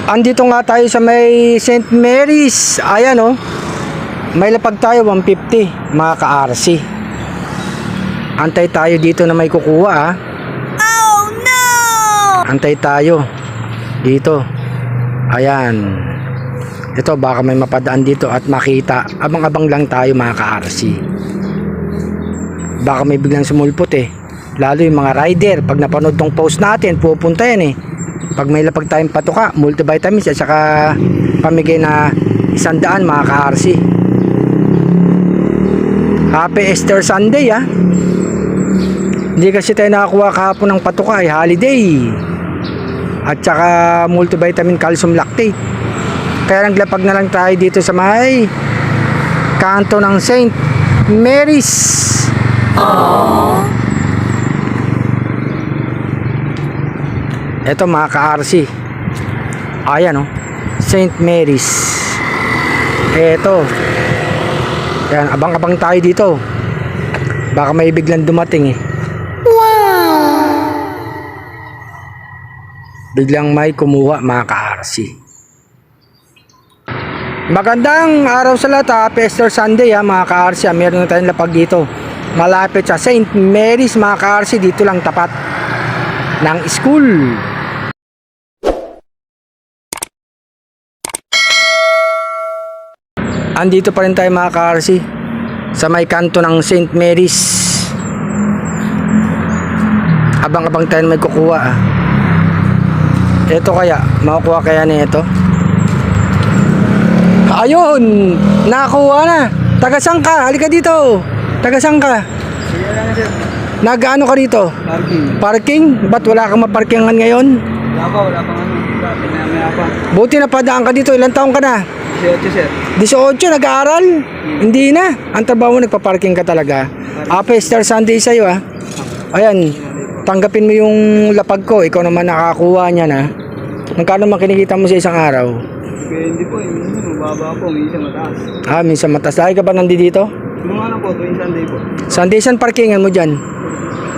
Andito nga tayo sa may St. Mary's. Ayan oh. May lapag tayo 150 mga ka-RC. Antay tayo dito na may kukuha ah. Oh no! Antay tayo dito. Ayan. Ito baka may mapadaan dito at makita. Abang-abang lang tayo mga ka-RC. Baka may biglang sumulpot eh. Lalo yung mga rider. Pag napanood tong post natin, pupunta yan eh. Pag may lapag tayong patuka, multivitamins at saka pamigay na 100 mga ka-RC. Happy Easter Sunday ah. Hindi kasi tayo nakakuha kahapon ng patuka ay holiday. At saka multivitamin calcium lactate. Kaya naglapag na lang tayo dito sa may kanto ng St. Mary's. Aww. Ito mga ka-RC. Ayan oh. St. Mary's. Ito. Ayan, abang-abang tayo dito. Baka may biglang dumating eh. Wow! Biglang may kumuha mga ka-RC. Magandang araw sa lahat. Happy Easter Sunday ha mga ka-RC. Meron na tayong lapag dito. Malapit sa St. Mary's mga ka-RC. Dito lang tapat ng school. Andito pa rin tayo mga ka-RC sa may kanto ng St. Mary's. Abang-abang tayo may kukuha ah. Ito kaya, makukuha kaya na ito. Ayun, nakakuha na. Tagasang ka, halika dito. Tagasang ka. Nag-ano ka dito? Parking. Parking? Ba't wala kang maparkingan ngayon? Wala pang ano. Pinamaya pa. Buti na padaan ka dito, ilang taong ka na? 18 sir. 18, nag-aaral? Hindi na. Ang trabaho mo, nagpa-parking ka talaga. Happy Easter Sunday sa'yo ah. Ayan, tanggapin mo yung lapag ko. Ikaw naman nakakuha niya na. Magkano man kinikita mo sa isang araw? Kaya hindi po, minsan mababa po, minsan mataas. Ah, minsan mataas. Lagi ka ba nandito? Yung ano po, tuwing Sunday po. Sunday, saan parkingan mo dyan?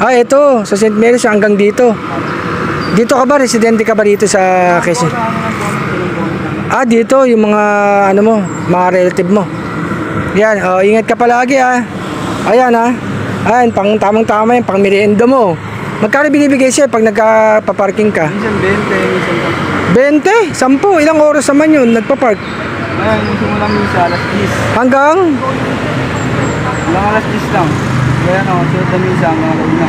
Ah, ito. Sa St. Mary's hanggang dito. Dito ka ba? Residente ka ba dito sa Quezon? Ah, dito. Yung mga, ano mo, mga relative mo. Yan. Oh, ingat ka palagi ah. Ayan ah. Ayan, pang tamang-tama yan. Pang merienda mo. Magkano binibigay siya pag nagpa-parking ka? Minsan 20, minsan 20? 10? pa. Ilang oras naman yun nagpa-park? Ayan, yung simula minsan alas 10. Hanggang? Hanggang alas 10 lang. Kaya ano, sunod na minsan, mga kauna.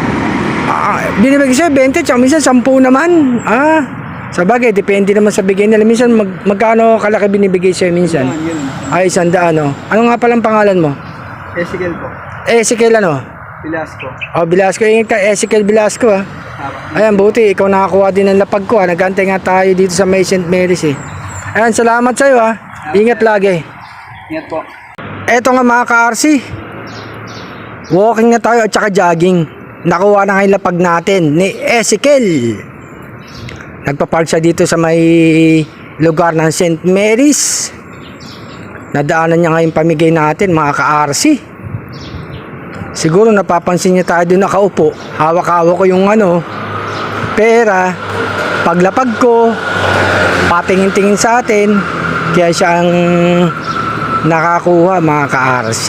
Binibigay siya 20, tsaka minsan 10 naman. Ah, sa bagay, depende naman sa bigay nila. Minsan magkano kalaki binibigay siya minsan? Yun. Ay, 100 ano. Ano nga palang pangalan mo? Ezekiel po. Ezekiel ano? Pilasco. Oh, Velasco. Ingat ka, Ezekiel Velasco ah. Ayan, buti. Ikaw nakakuha din ng lapag ko ah. Nagantay nga tayo dito sa may St. Mary's eh. Ayan, salamat sa'yo ah. Ingat lagi. Ingat po. Eto nga mga ka-RC. Walking na tayo at saka jogging. Nakuha na ngayon lapag natin ni Ezekiel. Nagpa-park siya dito sa may lugar ng St. Mary's. Nadaanan niya ngayon pamigay natin mga ka-RC. Siguro napapansin niya tayo doon nakaupo. Hawak-hawak ko yung ano, pera. Paglapag ko, patingin-tingin sa atin. Kaya siya ang nakakuha mga ka-RC.